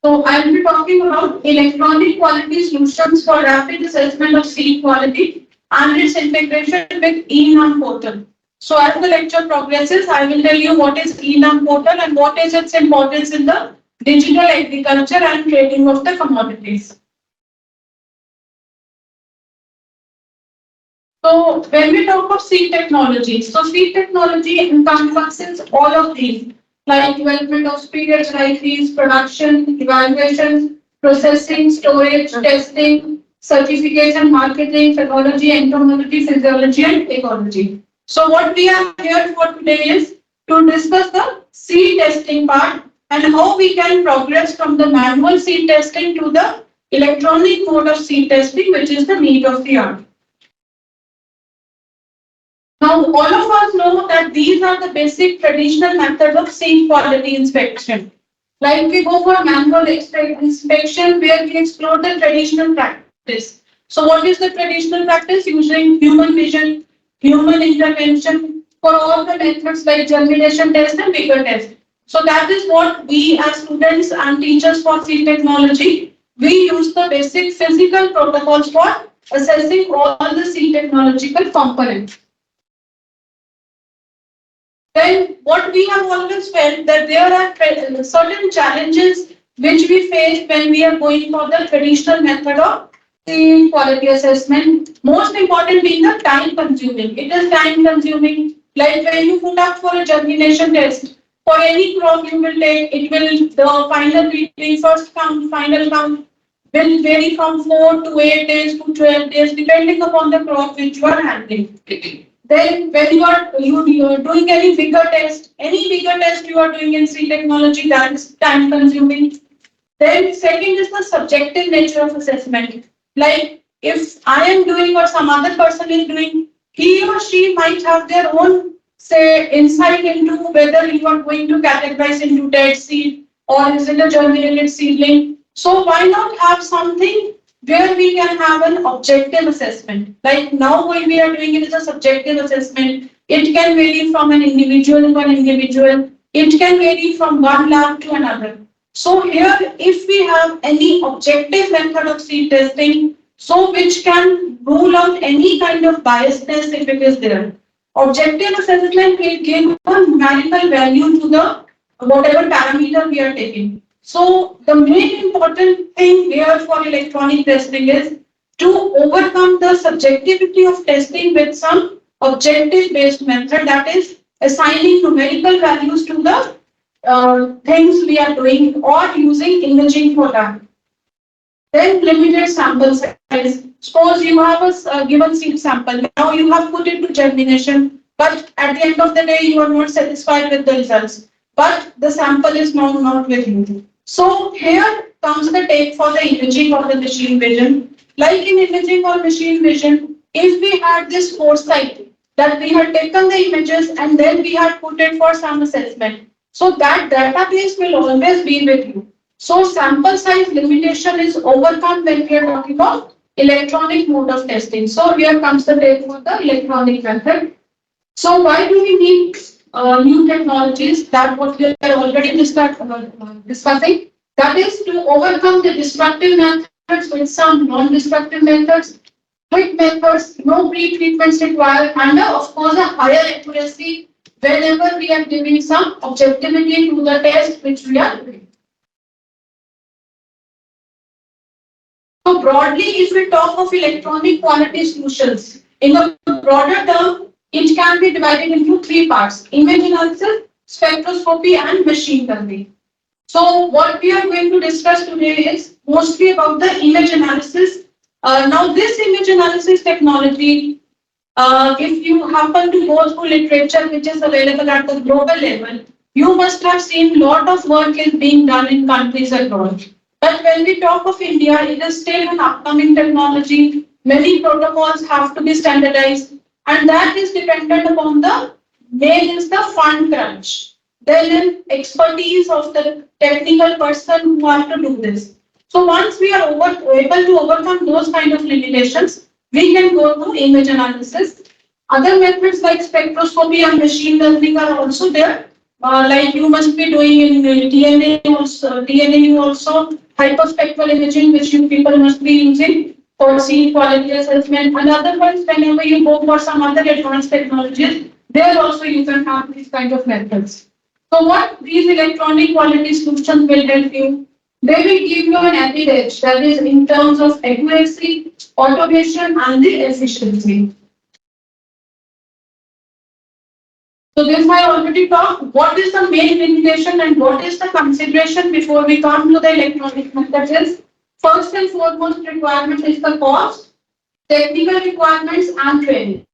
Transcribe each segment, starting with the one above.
So I will be talking about electronic quality solutions for rapid assessment of seed quality and its integration with eNAM portal. So as the lecture progresses, I will tell you what is eNAM portal and what is its importance in the digital agriculture and trading of the commodities. So when we talk of seed technology, so seed technology encompasses all of these, like development of periods like these, production, evaluation, processing, storage, testing, certification, marketing, technology, entomology, physiology, and ecology. So what we are here for today is to discuss the seed testing part and how we can progress from the manual seed testing to the electronic mode of seed testing, which is the need of the hour. Now, all of us know that these are the basic traditional methods of seed quality inspection. Like we go for manual inspection where we explore the traditional practice. So, what is the traditional practice? Using human vision, human intervention for all the methods like germination test and vigor test. So, that is what we as students and teachers for seed technology, we use the basic physical protocols for assessing all the seed technological components. Then what we have always felt that there are certain challenges which we face when we are going for the traditional method of seed quality assessment. Most important being the time consuming. It is time consuming. Like when you put up for a germination test, for any crop you will take, it will the final reading, first count, final count will vary from 4 to 8 days to 12 days depending upon the crop which you are handling. Then when you are doing any bigger test you are doing in C technology, that is time consuming. Then second is the subjective nature of assessment. Like if I am doing or some other person is doing, he or she might have their own say insight into whether you are going to categorize into dead seed or is it a germinated seedling. So why not have something where we can have an objective assessment? Like now what we are doing it is a subjective assessment. It can vary from an individual to an individual. It can vary from one lab to another. So here, if we have any objective method of seed testing, so which can rule out any kind of biasness if it is there. Objective assessment will give a numerical value to the whatever parameter we are taking. So the main important thing here for electronic testing is to overcome the subjectivity of testing with some objective based method, that is assigning numerical values to the things we are doing or using imaging for that. Then limited sample size. Suppose you have a given seed sample. Now you have put it to germination, but at the end of the day you are not satisfied with the results. But the sample is now not with you. So here comes the take for the imaging or the machine vision. Like in imaging or machine vision, if we had this foresight that we had taken the images and then we had put it for some assessment, so that database will always be with you. So sample size limitation is overcome when we are talking about electronic mode of testing. So here comes the take for the electronic method. So why do we need new technologies? That what we are already discussing. That is to overcome the destructive methods with some non-destructive methods, quick methods, no pre-treatments required, and of course a higher accuracy whenever we are giving some objectivity to the test which we are doing. So broadly, if we talk of electronic quality solutions, in a broader term, it can be divided into three parts: image analysis, spectroscopy, and machine learning. So what we are going to discuss today is mostly about the image analysis. Now this image analysis technology, if you happen to go through literature which is available at the global level, you must have seen lot of work is being done in countries abroad. But when we talk of India, it is still an upcoming technology. Many protocols have to be standardized, and that is dependent upon the main is the fund crunch. Then expertise of the technical person who have to do this. So once we are able to overcome those kind of limitations, we can go to image analysis. Other methods like spectroscopy and machine learning are also there. like you must be doing in DNA also hyperspectral imaging, which you people must be using for seed quality assessment. And otherwise, whenever you go for some other advanced technologies, there also you can have these kind of methods. So what these electronic quality solutions will help you? They will give you an added edge, that is in terms of accuracy, automation, and the efficiency. So this I already talked. What is the main limitation and what is the consideration before we come to the electronic methods? First and foremost requirement is the cost, technical requirements, and training.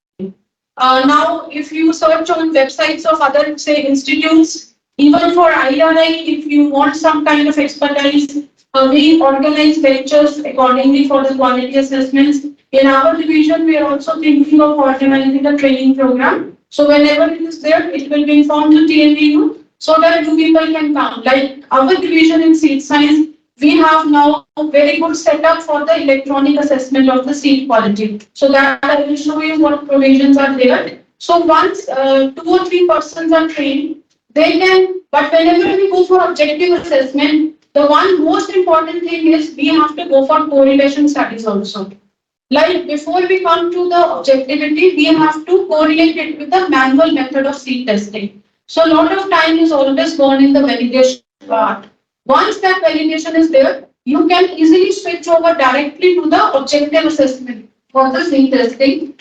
Now, if you search on websites of other, say, institutes, even for IRI, if you want some kind of expertise, we organize lectures accordingly for the quality assessments. In our division, we are also thinking of organizing a training program. So whenever it is there, it will be informed to TNVU so that you people can come. Like our division in seed science, we have now a very good setup for the electronic assessment of the seed quality. So that I will show you what provisions are there. So once 2 or 3 persons are trained, they can, but whenever we go for objective assessment, the one most important thing is we have to go for correlation studies also. Like before we come to the objectivity, we have to correlate it with the manual method of seed testing. So a lot of time is always gone in the validation part. Once that validation is there, you can easily switch over directly to the objective assessment for the seed testing.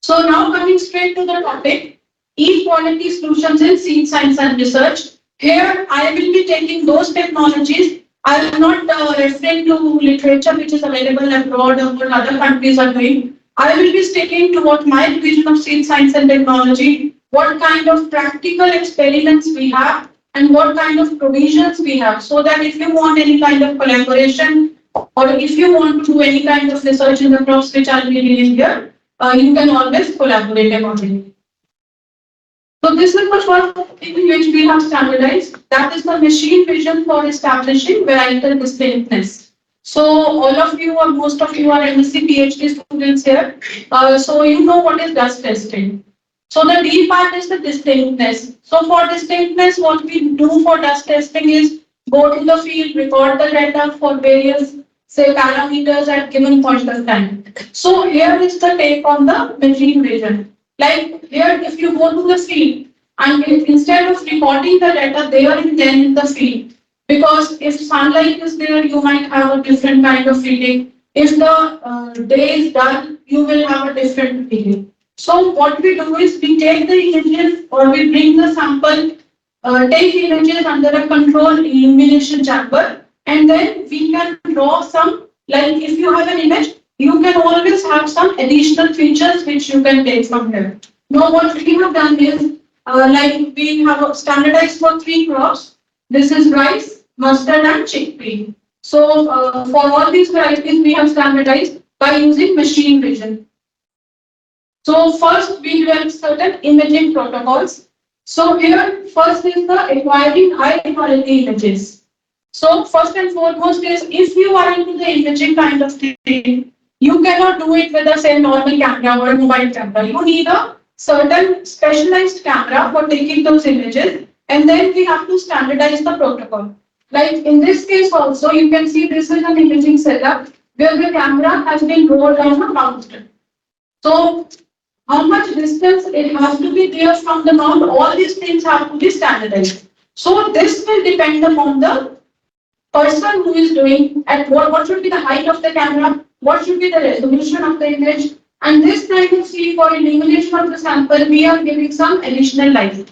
So now coming straight to the topic, e-quality solutions in seed science and research. Here I will be taking those technologies. I will not referring to literature which is available abroad or what other countries are doing. I will be sticking to what my division of seed science and technology, what kind of practical experiments we have and what kind of provisions we have, so that if you want any kind of collaboration or if you want to do any kind of research in the crops which I'll be dealing here, you can always collaborate accordingly. So this is the first thing which we have standardized. That is the machine vision for establishing varietal distinctness. So all of you or most of you are MSc PhD students here. So you know what is dust testing. So the D part is the distinctness. So for distinctness, what we do for dust testing is go to the field, record the data for various say parameters at given point of time. So here is the take on the machine vision. Like here, if you go to the field and instead of recording the data there and then in the field, because if sunlight is there, you might have a different kind of feeling. If the day is dull, you will have a different feeling. So what we do is we take the images or we bring the sample, take images under a controlled illumination chamber, and then we can draw some, like if you have an image, you can always have some additional features which you can take from here. Now what we have done is, like we have standardized for 3 crops. This is rice, mustard and chickpea. So for all these varieties we have standardized by using machine vision. So first we develop certain imaging protocols. So here first is the acquiring high quality images. So first and foremost is if you are into the imaging kind of thing, you cannot do it with a say normal camera or a mobile camera. You need a certain specialized camera for taking those images, and then we have to standardize the protocol. Like in this case also, you can see this is an imaging setup where the camera has been rolled on a mountain. So how much distance it has to be there from the mount, all these things have to be standardized. So this will depend upon the person who is doing at what should be the height of the camera, what should be the resolution of the image, and this time you see for illumination of the sample, we are giving some additional light.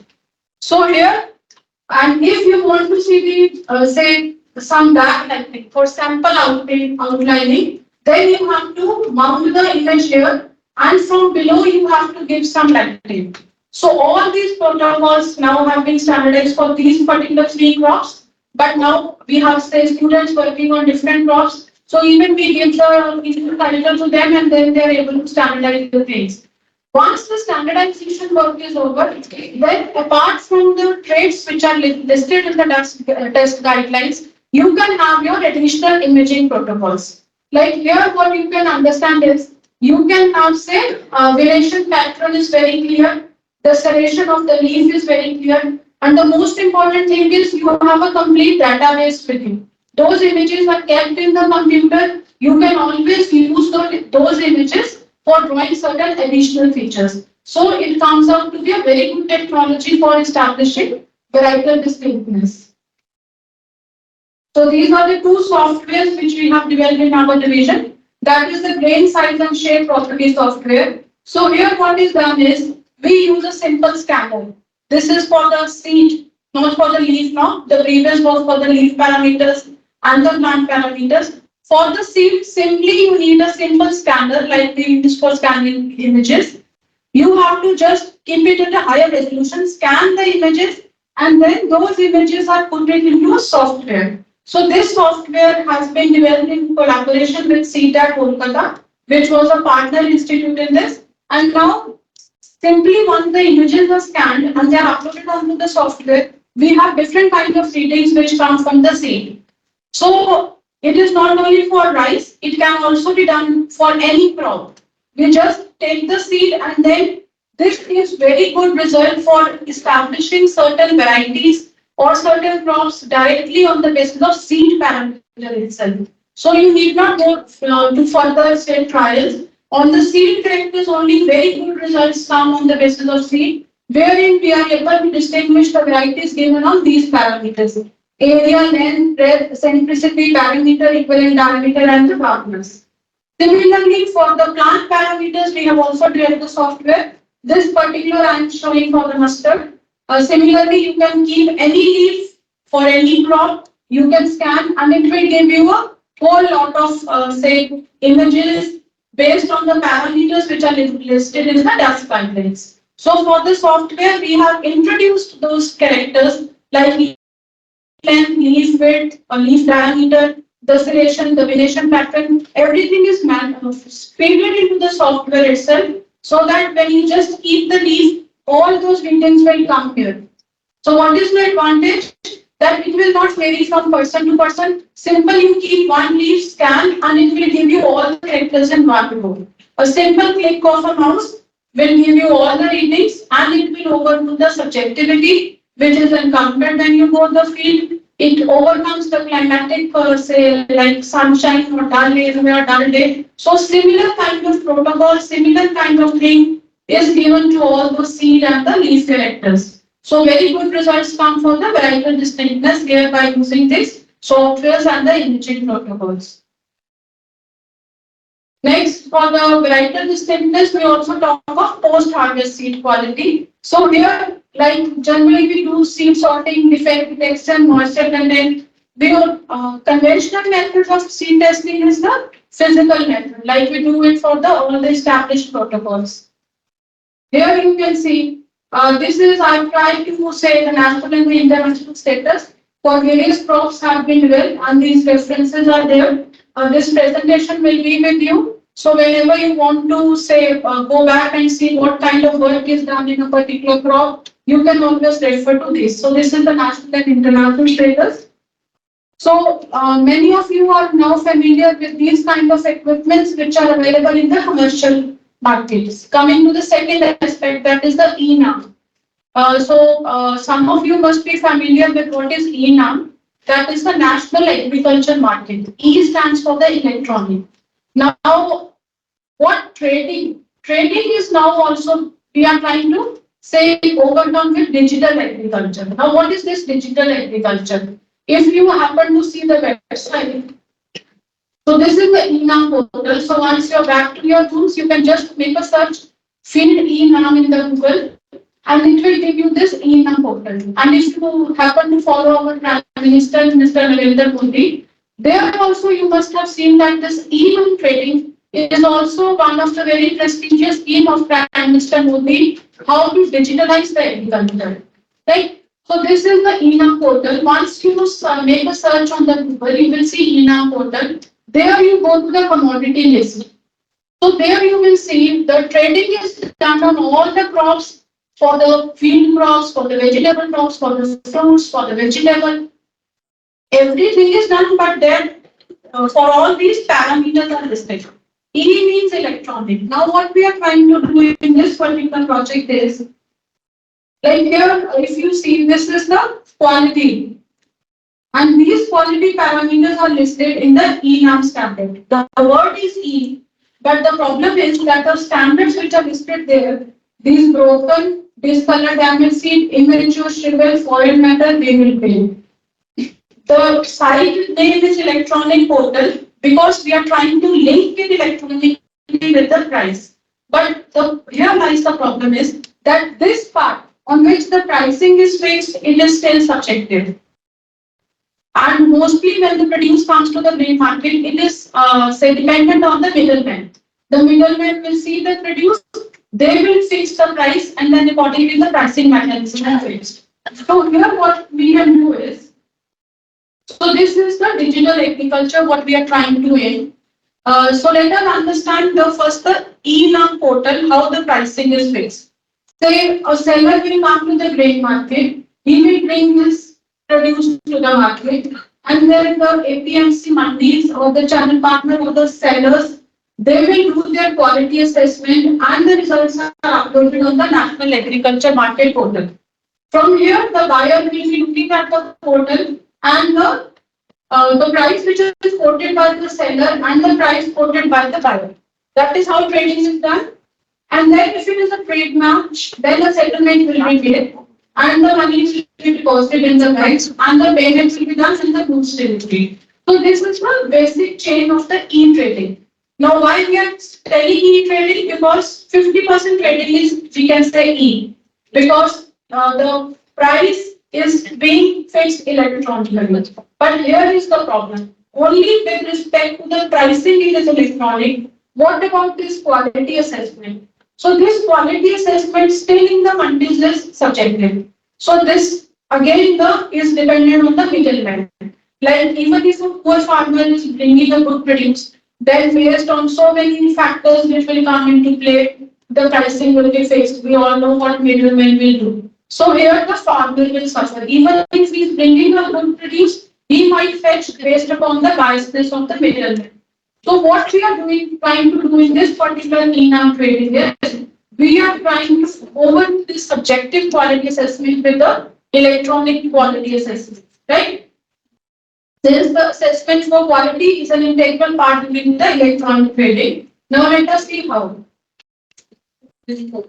So here, and if you want to see the say some backlighting for sample outlining, then you have to mount the image here, and from below you have to give some lighting. So all these protocols now have been standardized for these particular 3 crops. But now we have say students working on different crops. So even we give the title to them, and then they are able to standardize the things. Once the standardization work is over, then apart from the traits which are listed in the test guidelines, you can have your additional imaging protocols. Like here, what you can understand is you can now say variation pattern is very clear. The serration of the leaf is very clear. And the most important thing is you have a complete database with you. Those images are kept in the computer. You can always use those images for drawing certain additional features. So it comes out to be a very good technology for establishing varietal distinctness. So these are the two softwares which we have developed in our division. That is the grain size and shape property software. So here what is done is we use a simple scanner. This is for the seed, not for the leaf now. The previous was for the leaf parameters and the plant parameters. For the seed, simply you need a simple scanner like we use for scanning images. You have to just keep it at a higher resolution, scan the images, and then those images are put into a software. So this software has been developed in collaboration with CETA Kolkata, which was a partner institute in this. And now, simply once the images are scanned and they are uploaded onto the software, we have different kinds of readings which come from the seed. So it is not only for rice, it can also be done for any crop. We just take the seed and then this gives very good result for establishing certain varieties or certain crops directly on the basis of seed parameter itself. So you need not go to further say trials. On the seed characters only very good results come on the basis of seed, wherein we are able to distinguish the varieties given on these parameters. Area, length, breadth, centricity, parameter, equivalent diameter, and the hardness. Similarly, for the plant parameters, we have also developed the software. This particular I am showing for the mustard. Similarly, you can keep any leaf for any crop. You can scan and it will give you a whole lot of say images based on the parameters which are listed in the dust guidelines. So for the software, we have introduced those characters like leaf length, leaf width, or leaf diameter, the serration, the venation pattern, everything is fed into the software itself so that when you just keep the leaf, all those readings will come here. So what is the advantage? That it will not vary from person to person. Simple, you keep one leaf, scan, and it will give you all the characters in one row. A simple click of a mouse will give you all the readings and it will overcome the subjectivity which is encountered when you go to the field. It overcomes the climatic, say, like sunshine or dull area or dull day. So similar kind of protocol, similar kind of thing is given to all the seed and the leaf characters. So very good results come from the varietal distinctness here by using these softwares and the imaging protocols. Next, for the varietal distinctness, we also talk of post-harvest seed quality. So here, like generally we do seed sorting, defect detection, moisture content. We do conventional methods of seed testing is the physical method, like we do it for the all the established protocols. Here you can see, this is I tried to say the national and the international status for various crops have been developed and these references are there. This presentation will be with you. So whenever you want to say go back and see what kind of work is done in a particular crop, you can always refer to this. So this is the national and international status. So many of you are now familiar with these kind of equipments which are available in the commercial markets. Coming to the second aspect, that is the ENAM. Some of you must be familiar with what is ENAM. That is the National Agriculture Market. E stands for the electronic. Now, what trading? Trading is now also we are trying to say overcome with digital agriculture. Now, what is this digital agriculture? If you happen to see the website, so this is the eNam portal. So once you're back to your tools, you can just make a search, field eNam in the Google, and it will give you this eNam portal. And if you happen to follow our Prime Minister, Mr. Narendra Modi, there also you must have seen that this eNam trading is also one of the very prestigious scheme of Prime Minister Modi, how to digitalize the agriculture. Right? So this is the eNam portal. Once you make a search on the Google, you will see eNam portal. There you go to the commodity list. So there you will see the trading is done on all the crops for the field crops, for the vegetable crops, for the fruits, for the vegetable. Everything is done, but then for all these parameters are listed. E means electronic. Now what we are trying to do in this particular project is Like here, if you see, this is the quality. And these quality parameters are listed in the ENAM standard. The word is E, but the problem is that the standards which are listed there, these broken, discolored, damaged seed, immature, shriveled, foreign matter, they will fail. The site name is electronic portal because we are trying to link it electronically with the price. But here lies the problem is that this part on which the pricing is fixed, it is still subjective. And mostly when the produce comes to the grain market, it is say dependent on the middleman. The middleman will see the produce, they will fix the price, and then accordingly the pricing mechanism is fixed. So here what we can do is, so this is the digital agriculture what we are trying to aim. So let us understand the first the e-learn portal, how the pricing is fixed. Say a seller will come to the grain market, he will bring his produce to the market, and then the APMC mandis or the channel partner or the sellers, they will do their quality assessment and the results are uploaded on the National Agriculture Market portal. From here, the buyer will be looking at the portal and the price which is quoted by the seller and the price quoted by the buyer. That is how trading is done. And then if it is a trade match, then a settlement will be made and the money will be deposited in the banks and the payments will be done in the goods delivery. So this is the basic chain of the e-trading. Now why we are telling e-trading? Because 50% trading is, we can say, e. Because the price is being fixed electronically. But here is the problem. Only with respect to the pricing it is electronic. What about this quality assessment? So this quality assessment still in the mandis is subjective. So this again the is dependent on the middleman. Like even if a poor farmer is bringing a good produce, then based on so many factors which will come into play, the pricing will be fixed. We all know what middlemen will do. So here the farmer will suffer. Even if he is bringing a good produce, he might fetch based upon the biasness of the middleman. So what we are doing, trying to do in this particular in-arm trading is, we are trying to over this subjective quality assessment with the electronic quality assessment, right? Since the assessment for quality is an integral part in the electronic trading. Now let us see how.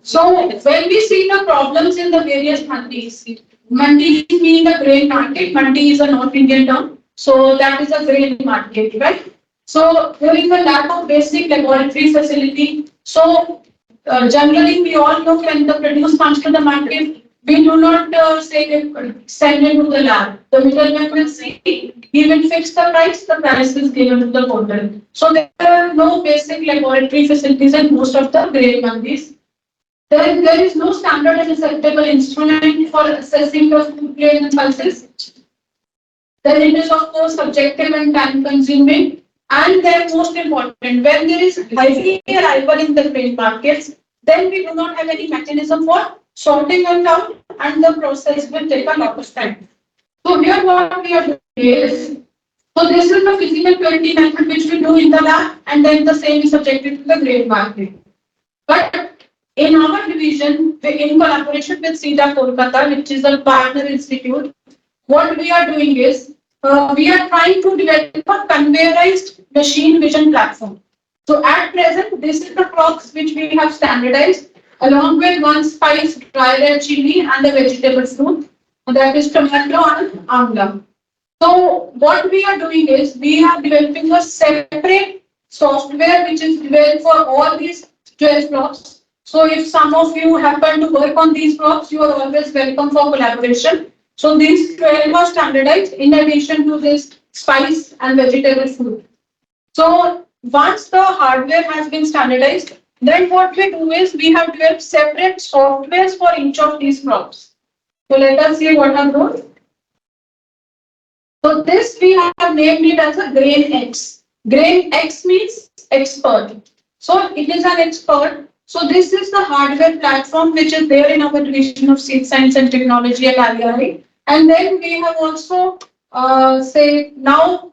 So when we see the problems in the various mandis, mandi being a grain market, mandi is a North Indian term, so that is a grain market, right? So there is a lack of basic laboratory facility. So generally we all know when the produce comes to the market, we do not say send it to the lab. The middleman will see, he will fix the price is given to the portal. So there are no basic laboratory facilities in most of the grain mandis. There is no standard and acceptable instrument for assessing the food grain and pulses. Then it is of course subjective and time consuming. And then most important, when there is heavy arrival in the grain markets, then we do not have any mechanism for sorting them out and the process will take a lot of time. So here what we are doing is, so this is the physical purity method which we do in the lab and then the same is subjected to the grain market. But in our division, in collaboration with CETA Kolkata, which is a partner institute, what we are doing is we are trying to develop a conveyorized machine vision platform. So at present, this is the crops which we have standardized along with one spice, dry red chili, and a vegetable fruit, and that is tomato and amla. So what we are doing is we are developing a separate software which is developed for all these 12 crops. So if some of you happen to work on these crops, you are always welcome for collaboration. So these 12 are standardized in addition to this spice and vegetable food. So once the hardware has been standardized, then what we do is we have developed separate softwares for each of these crops. So let us see what are those. So this we have named it as a Grain X. Grain X means expert. So it is an expert. So this is the hardware platform which is there in our division of Seed Science and Technology at IRI. And then we have also say now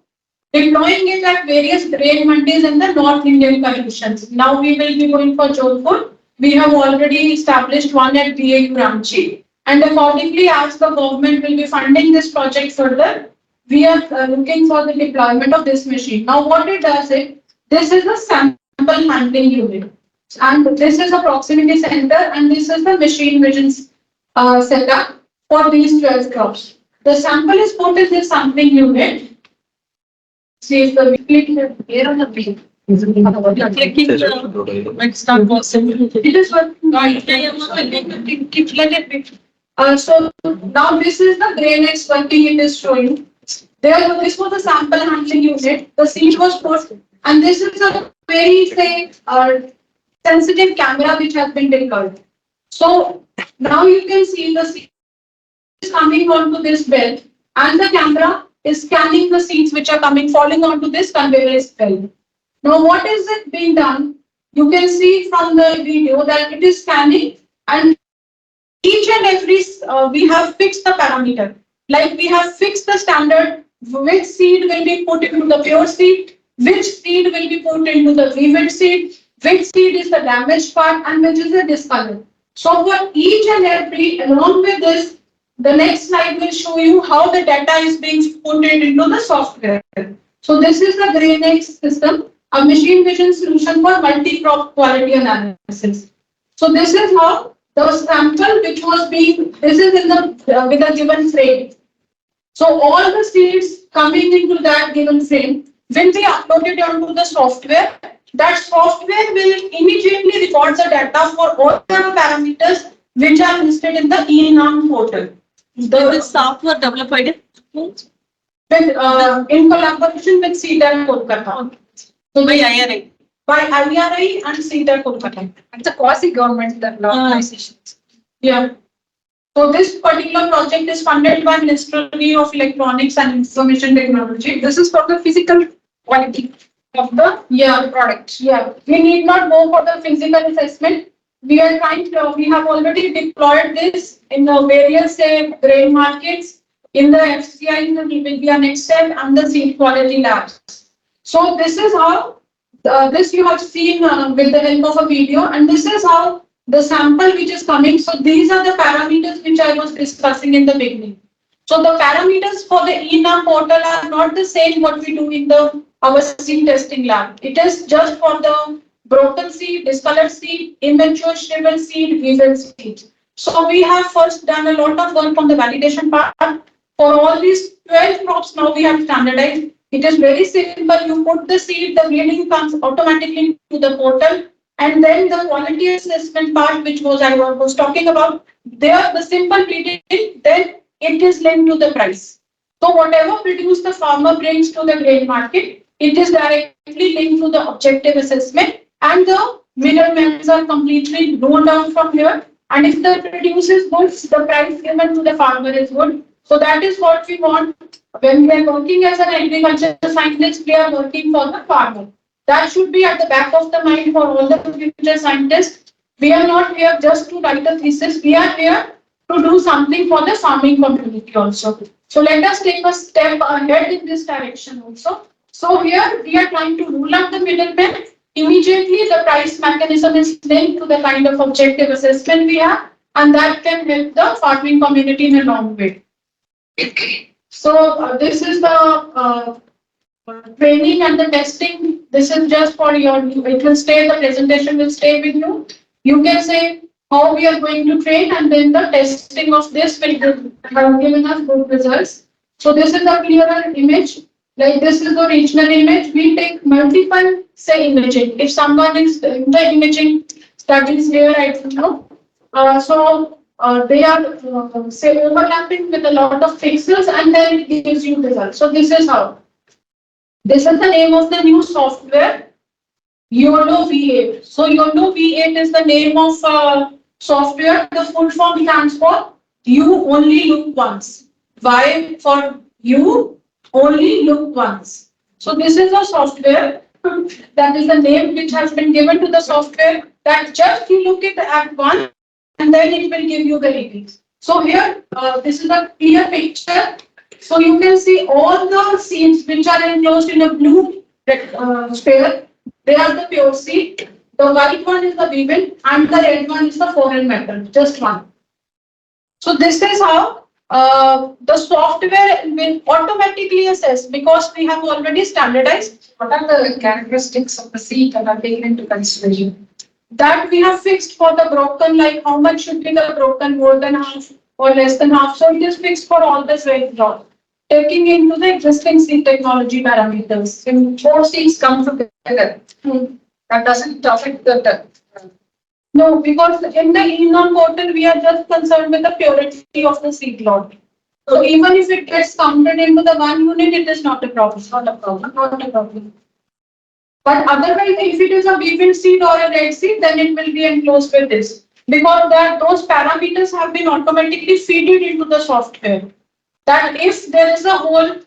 deploying it at various grain mandis in the North Indian conditions. Now we will be going for Jodhpur. We have already established one at BAU Ranchi. And accordingly, as the government will be funding this project further, we are looking for the deployment of this machine. Now, what it does is, this is a sample handling unit, and this is a proximity center, and this is the machine vision setup for these 12 crops. The sample is put in this sampling unit. See if the click here on the page. Clicking it's not possible. It is working. Let it be. So now this is the GrainX working. It is showing. There, this was a sample handling unit. The seed was put, and this is a very say sensitive camera which has been deployed. So now you can see the seed is coming onto this belt, and the camera is scanning the seeds which are coming, falling onto this conveyor belt. Now, what is it being done? You can see from the video that it is scanning, and each and every we have fixed the parameter. Like we have fixed the standard, which seed will be put into the pure seed, which seed will be put into the vivid seed, which seed is the damaged part, and which is the discolored. So for each and every, along with this, the next slide will show you how the data is being put into the software. So this is the GrainX system, a machine vision solution for multi-crop quality analysis. So this is how the sample which was being, this is in the with a given frame. So all the seeds coming into that given frame will be uploaded onto the software. That software will immediately record the data for all the parameters which are listed in the eNAM portal. The software developed by with, in collaboration with CETA Kolkata. So by IRI. By IRI and CETA Kolkata. It's a quasi-government organization. Yeah. So this particular project is funded by Ministry of Electronics and Information Technology. This is for the physical quality of the product. Yeah. We need not go for the physical assessment. We are trying to, we have already deployed this in the various grain markets, in the FCI, in the India Next Step, and the seed quality labs. So this is how, this you have seen with the help of a video, and this is how the sample which is coming. So these are the parameters which I was discussing in the beginning. So the parameters for the eNAM portal are not the same what we do in the our seed testing lab. It is just for the broken seed, discolored seed, immature shriveled seed, weevil seed. So we have first done a lot of work on the validation part. For all these 12 crops now we have standardized. It is very simple. You put the seed, the breeding comes automatically to the portal, and then the quality assessment part, which was I was talking about, there the simple breeding, then it is linked to the price. So whatever produce the farmer brings to the grain market, it is directly linked to the objective assessment, and the middlemen are completely ruled out from here. And if the produce is good, the price given to the farmer is good. So that is what we want. When we are working as an agriculture scientist, we are working for the farmer. That should be at the back of the mind for all the future scientists. We are not here just to write a thesis. We are here to do something for the farming community also. So let us take a step ahead in this direction also. So here we are trying to rule out the middlemen. Immediately the price mechanism is linked to the kind of objective assessment we have, and that can help the farming community in a long way. So this is the training and the testing. This is just for your, it will stay, the presentation will stay with you. You can say how we are going to train, and then the testing of this will have given us good results. So this is a clearer image. Like this is the regional image. We take multiple say imaging. If someone is in the imaging studies here, I don't know. They are say overlapping with a lot of pixels, and then it gives you results. So this is how. This is the name of the new software, YOLO V8. So YOLO V8 is the name of software. The full form stands for You Only Look Once. Why? For you only look once. So this is a software. That is the name which has been given to the software, that just you look at once, and then it will give you the readings. So here, this is a clear picture. So you can see all the seeds which are enclosed in a blue sphere. They are the pure seed. The white one is the weevil, and the red one is the foreign matter. Just one. So this is how the software will automatically assess because we have already standardized. What are the characteristics of the seed that are taken into consideration? That we have fixed for the broken, like how much should be the broken, more than half or less than half. So it is fixed for all the weight drop, taking into the existing seed technology parameters. When four seeds come together, that doesn't affect the no, because in the e-nom portal, we are just concerned with the purity of the seed lot. So even if it gets counted into the one unit, it is not a problem. Not a problem. Not a problem. But otherwise, if it is a weevil seed or a red seed, then it will be enclosed with this. Because that those parameters have been automatically fed into the software. That if there is a hole,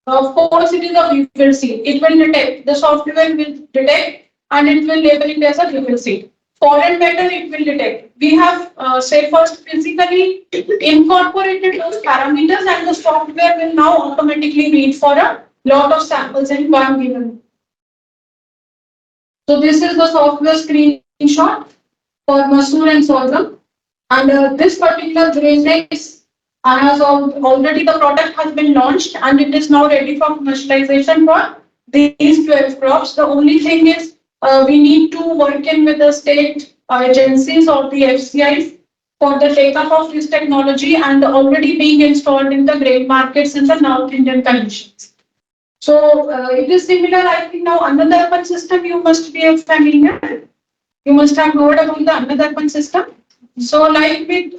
of course, it is a weevil seed. It will detect. The software will detect and it will label it as a weevil seed. Foreign matter it will detect. We have say first physically incorporated those parameters and the software will now automatically read for a lot of samples in one given. So this is the software screenshot for Masoor and Sorghum. And this particular Granex has already the product has been launched and it is now ready for commercialization for these 12 crops. The only thing is we need to work in with the state agencies or the FCIs for the take up of this technology and already being installed in the grain markets in the North Indian conditions. So it is similar, I think now another system you must be familiar. You must have heard about the Annadarpan system. So like with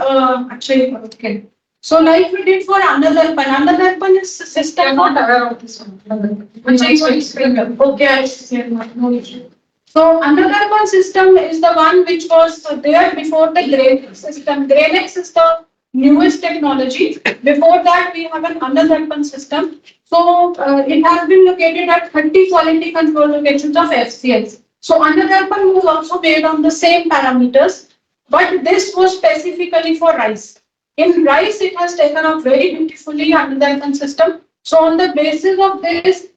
actually okay. So like we did for Annadarpan is system. I'm not aware of this one. Which I will explain. Okay, I see. No issue. So Annadarpan system is the one which was there before the Granex system. Granex is the newest technology. Before that, we have an Annadarpan system. So it has been located at 30 quality control locations of FCS. So Annadarpan was also made on the same parameters, but this was specifically for rice. In rice, it has taken up very beautifully Annadarpan system. So on the basis of this,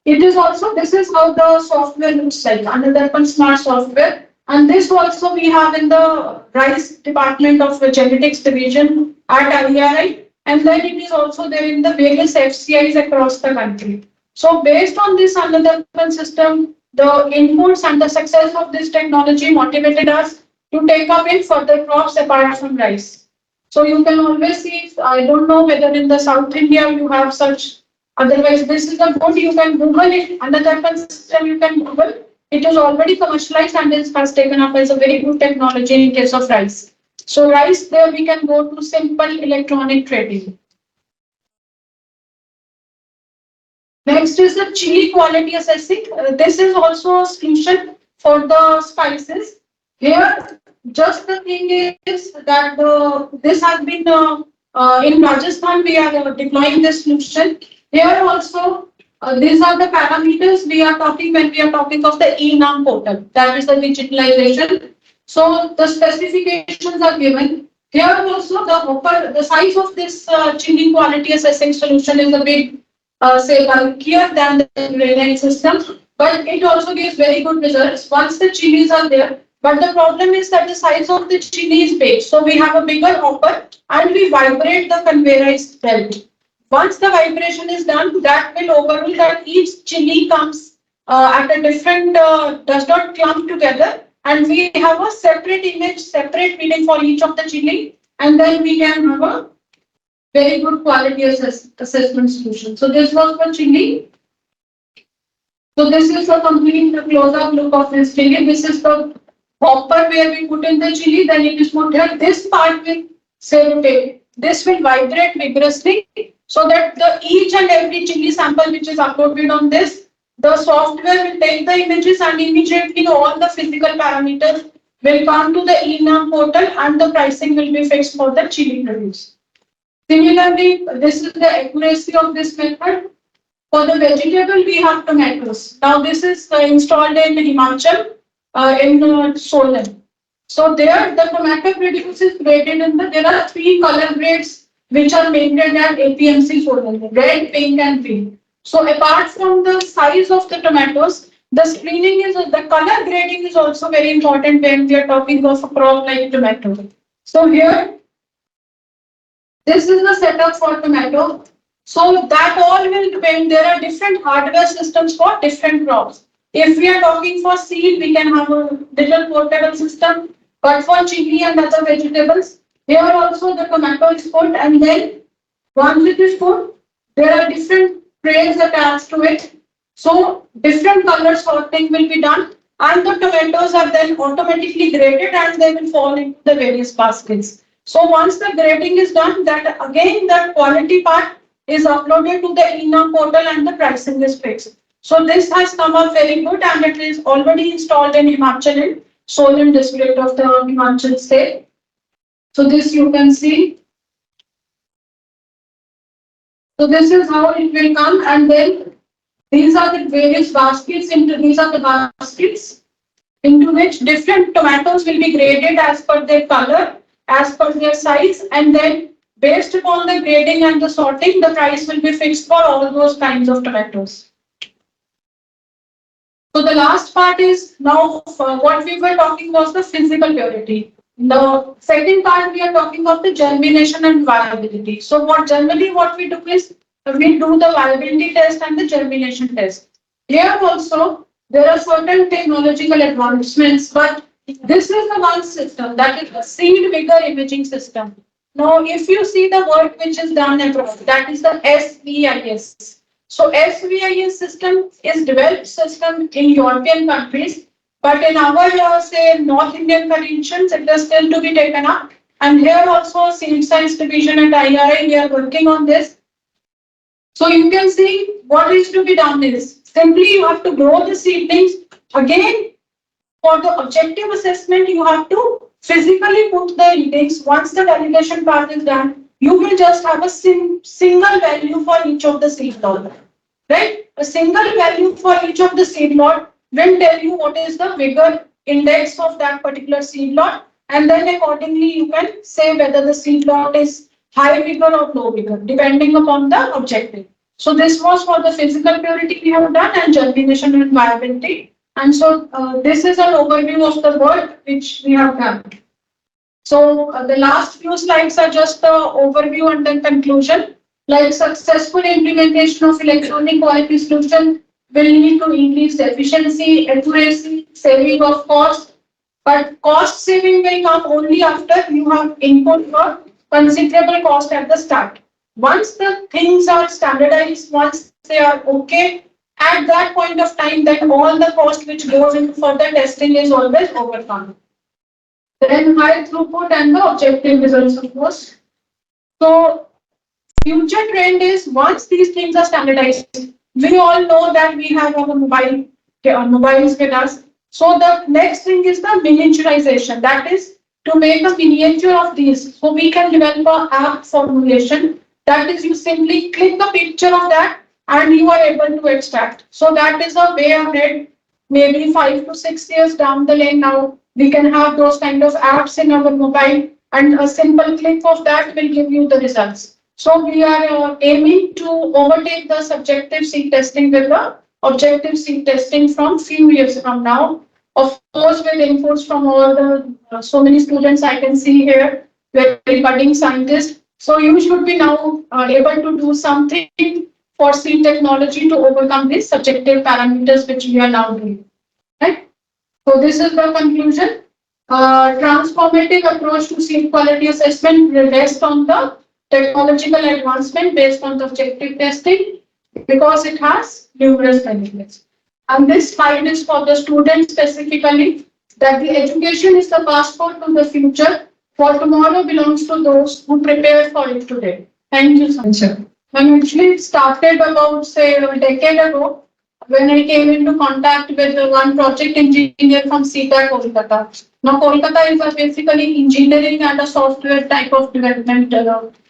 it is also this is how the software looks like Annadarpan Smart software. And this also we have in the rice department of the genetics division at IRI. And then it is also there in the various FCIs across the country. So based on this Annadarpan system, the inputs and the success of this technology motivated us to take up in further crops apart from rice. So you can always see, I don't know whether in the South India you have such, otherwise this is a good, you can Google it, Annadarpan system you can Google. It is already commercialized and it has taken up as a very good technology in case of rice. So rice, there we can go to simple electronic trading. Next is the chili quality assessing. This is also a solution for the spices. Here, just the thing is that this has been in Rajasthan, we are deploying this solution. Here also, these are the parameters we are talking when we are talking of the e-nom portal. That is the digitalization. So the specifications are given. Here also the size of this chili quality assessing solution is a bit say bulkier than the granite system, but it also gives very good results once the chilies are there. But the problem is that the size of the chili is big, so we have a bigger hopper and we vibrate the conveyorized belt. Once the vibration is done, that will overrule that each chili comes at a different, does not clump together, and we have a separate image, separate reading for each of the chili, and then we can have a very good quality assessment solution. So this was for chili. So this is a complete close-up look of this chili. This is the hopper where we put in the chili. Then it is put here. This part will say rotate. This will vibrate vigorously so that the each and every chili sample which is uploaded on this, the software will take the images and immediately all the physical parameters will come to the eNAM portal and the pricing will be fixed for the chili produce. Similarly, this is the accuracy of this method. For the vegetable, we have tomatoes. Now, this is installed in Himachal, in Solan. So there, the tomato produce is graded in the. There are three color grades which are maintained at APMC Solan: red, pink, and green. So apart from the size of the tomatoes, the screening is the color grading is also very important when we are talking of a crop like tomato. So here This is the setup for tomato. So that all will depend. There are different hardware systems for different crops. If we are talking for seed, we can have a little portable system. But for chili and other vegetables, here also the tomato is put, and then once it is put, there are different trays attached to it. So different color sorting will be done, and the tomatoes are then automatically graded, and they will fall into the various baskets. So once the grading is done, that again the quality part is uploaded to the ENA portal and the pricing is fixed. So this has come up very good, and it is already installed in Himachal, in Solan district of the Himachal state. So this you can see. So this is how it will come, and then these are the various baskets. Into these are the baskets into which different tomatoes will be graded as per their color, as per their size, and then based upon the grading and the sorting, the price will be fixed for all those kinds of tomatoes. So the last part is now what we were talking was the physical purity. The second part we are talking of the germination and viability. So what we do is we do the viability test and the germination test. Here also there are certain technological advancements, but this is the one system that is a seed vigor imaging system. Now, if you see the work which is done abroad, that is the SVIS. So SVIS system is developed system in European countries, but in our say North Indian regions, it is still to be taken up. And here also Seed Science Division at IRI, we are working on this. So you can see what is to be done is simply you have to grow the seedlings. Again, for the objective assessment, you have to physically put the readings. Once the validation part is done, you will just have a single value for each of the seed lot. Right? A single value for each of the seed lot will tell you what is the vigor index of that particular seed lot, and then accordingly you can say whether the seed lot is high vigor or low vigor, depending upon the objective. So this was for the physical purity we have done and germination and viability. And so this is an overview of the work which we have done. So the last few slides are just the overview and then conclusion. Like successful implementation of electronic quality solution will lead to increased efficiency, accuracy, saving of cost. But cost saving will come only after you have input for considerable cost at the start. Once the things are standardized, once they are okay, at that point of time, then all the cost which goes into further testing is always overcome. Then high throughput and the objective results, of course. So future trend is once these things are standardized, we all know that we have our mobiles with us. So the next thing is the miniaturization. That is to make a miniature of these. So we can develop an app formulation. That is you simply click a picture of that and you are able to extract. So that is a way ahead. Maybe 5 to 6 years down the lane now, we can have those kind of apps in our mobile, and a simple click of that will give you the results. So we are aiming to overtake the subjective seed testing with the objective seed testing from few years from now. Of course, with inputs from all the so many students I can see here, very budding scientists. So you should be now able to do something for seed technology to overcome these subjective parameters which we are now doing. Right? So this is the conclusion. Transformative approach to seed quality assessment will rest on the technological advancement based on the objective testing because it has numerous benefits. And this slide is for the students specifically that the education is the passport to the future, for tomorrow belongs to those who prepare for it today. Thank you so much. When actually it started about say a decade ago, when I came into contact with one project engineer from CPAC Kolkata. Now, Kolkata is basically engineering and a software type of development.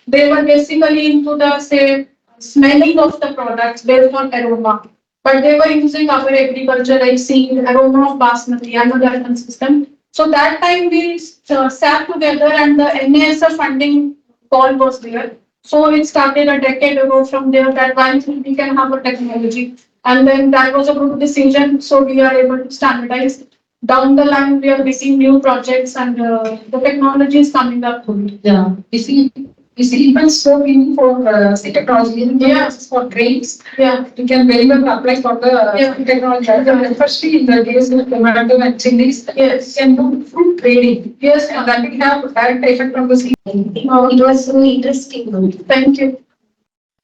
They were basically into the say smelling of the products based on aroma, but they were using our agriculture like seed, aroma of basmati, and the system. So that time we sat together and the NASA funding call was there. So it started a decade ago from there that once we can have a technology. And then that was a good decision. So we are able to standardize. Down the line, we are making new projects and the technology is coming up good. Yeah, basically is even so meaning for seed technology. Yes, for grains. Yeah, you can very well apply for the seed technology. Especially in the case of tomato and chilies. Yes, you can do fruit trading. Yes, and that will have direct effect on the seed. It was so interesting. Thank you.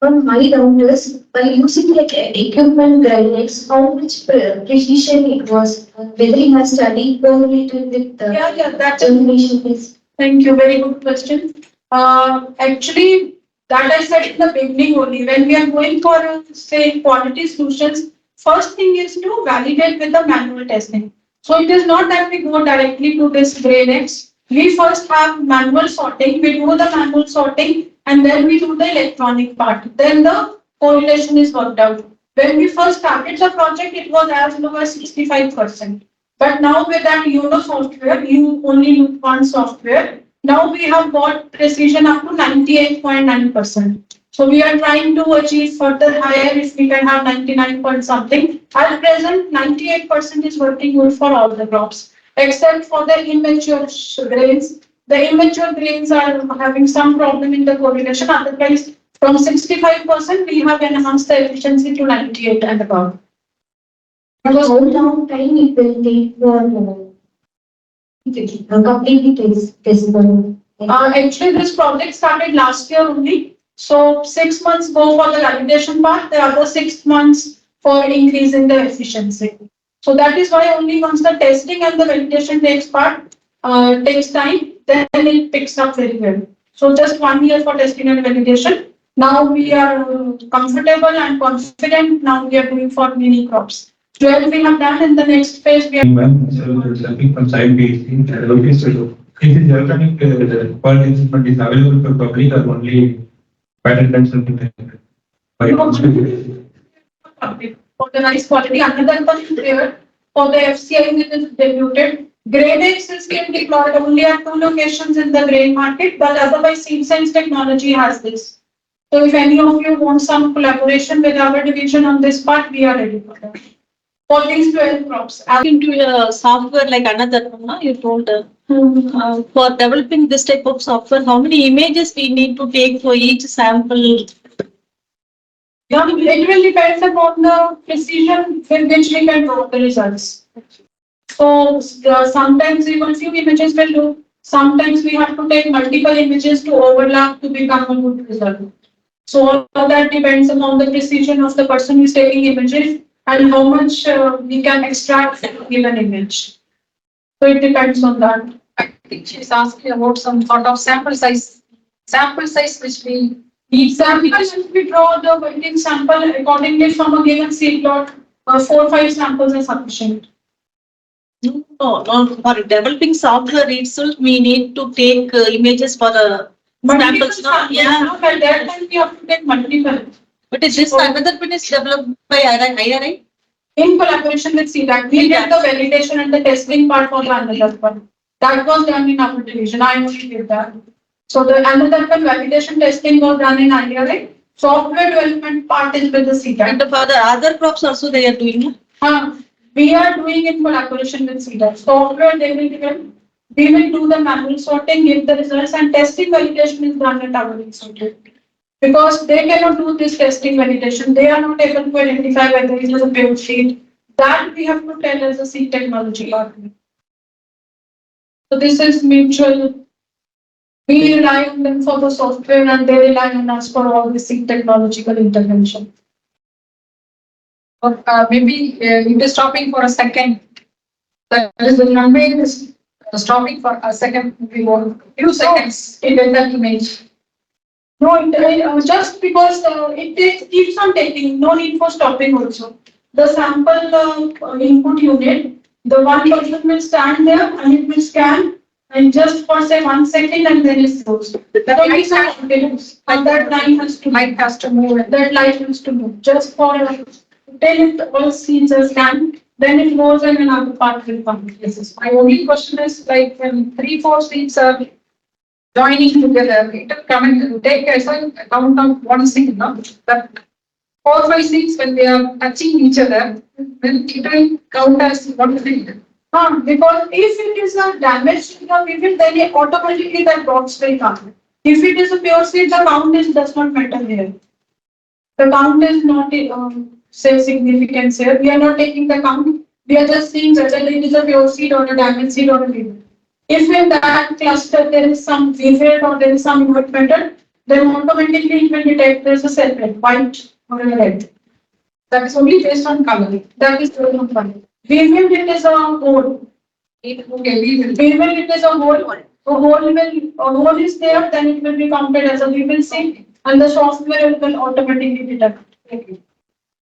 My doubt is, by using like equipment guidance, how much precision it was, whether you have studied correlated with the That's germination phase. Thank you. Very good question. Actually, that I said in the beginning only, when we are going for, say, quality solutions, first thing is to validate with the manual testing. So it is not that we go directly to this gray next. We first have manual sorting, we do the manual sorting, and then we do the electronic part. Then the correlation is worked out. When we first started the project, it was as low as 65%. But now with that software, you only look one software. Now we have got precision up to 98.9%. So we are trying to achieve further higher if we can have 99 point something. At present, 98% is working good for all the crops, except for the immature grains. The immature grains are having some problem in the correlation. Otherwise, from 65%, we have enhanced the efficiency to 98 and above. Because how long time it will take for completely testable? Actually, this project started last year only. So 6 months go for the validation part, the other 6 months for increasing the efficiency. So that is why only once the testing and the validation takes time, then it picks up very well. So just 1 year for testing and validation. Now we are comfortable and confident. Now we are doing for mini crops. 12 we have done. In the next phase we are. So something from side based in so is it electronic quality instrument is available for public or only patent and something like that? For the rice quality, another one is there. For the FCI, which is debuted. Grade X is being deployed only at 2 locations in the grain market, but otherwise Seed Science Technology has this. So if any of you want some collaboration with our division on this part, we are ready for that. For these 12 crops. Into a software like another one, you told for developing this type of software, how many images we need to take for each sample? Yeah, it will depend upon the precision with which we can draw the results. So sometimes even few images will do. Sometimes we have to take multiple images to overlap to become a good result. So all of that depends upon the precision of the person who is taking images and how much we can extract from a given image. So it depends on that. I think she's asking about some sort of sample size. Sample size which we need. Samples, if we draw the working sample accordingly from a given seed plot, 4-5 samples are sufficient. No, for developing software itself, we need to take images for the Multiple samples. samples. Yeah. Now, at that time, we have to take multiple. But is this another one is developed by IRI? In collaboration with CDAC, we did the validation and the testing part for the another one. That was done in our division. I only did that. So the another one validation testing was done in IRI. Software development part is with the CDAC. And for the other crops also they are doing. We are doing in collaboration with CDAC. Software they will develop. We will do the manual sorting, give the results, and testing validation is done at our institute. Because they cannot do this testing validation, they are not able to identify whether it is a pure seed. That we have to tell as a seed technology partner. So this is mutual. We rely on them for the software and they rely on us for all the seed technological intervention. Maybe it is stopping for a second. That is the runway is stopping for a second. We want few seconds in that image. No, just because keeps on taking, no need for stopping also. The sample input unit, the one person will stand there and it will scan and just for say 1 second and then it goes. That light has continues and that light has to move. That light has to move just for till all seeds are scanned. Then it goes and another part will come. Yes. My only question is like when 3-4 seeds are joining together, it will come and take a count of one seed, no? That 4-5 seeds when they are touching each other, then it will count as one seed. Because if it is a damage to the weevil, then automatically that box will come. If it is a pure seed, the count is does not matter here. The count is not say significance here. We are not taking the count. We are just seeing whether it is a pure seed or a damaged seed or a weevil. If in that cluster there is some weevil or there is some invert method, then automatically it will detect there is a cell red, white or a red. That is only based on color. That is the one. Weevil it is a hole. Okay, we will. Weevil it is a hole. A hole is there, then it will be counted as a weevil seed, and the software will automatically detect. Okay.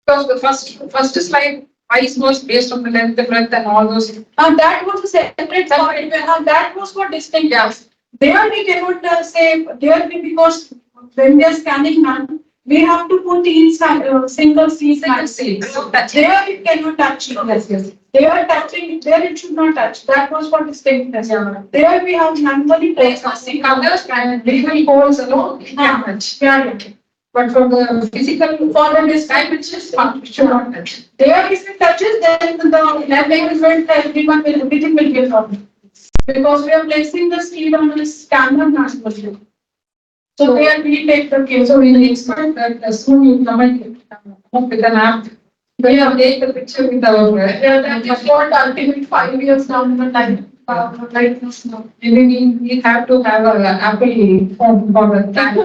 Because the first slide, eyes was based on the length, the breadth, and all those. And that was a separate slide. That was for distinct. Yes. There we cannot say there we because when we are scanning none, we have to put each single seed. Single seed. So touch. There it cannot touch. Yes, yes. They are touching. There it should not touch. That was for distinctness. Yeah. There we have manually placed the See colors and legal holes alone, it can touch. Yeah. But for the physical, For the distinct. dimensions, it should not touch. There if it touches, then the lab equipment everyone will everything will be a problem. Because we are placing the seed on a standard national. So there we take the case. So we will expect that as soon you come and come up with an app, we have take the picture with our. Yeah, that is what ultimate 5 years down the line. Right now. Maybe we have to have a Apple phone for that.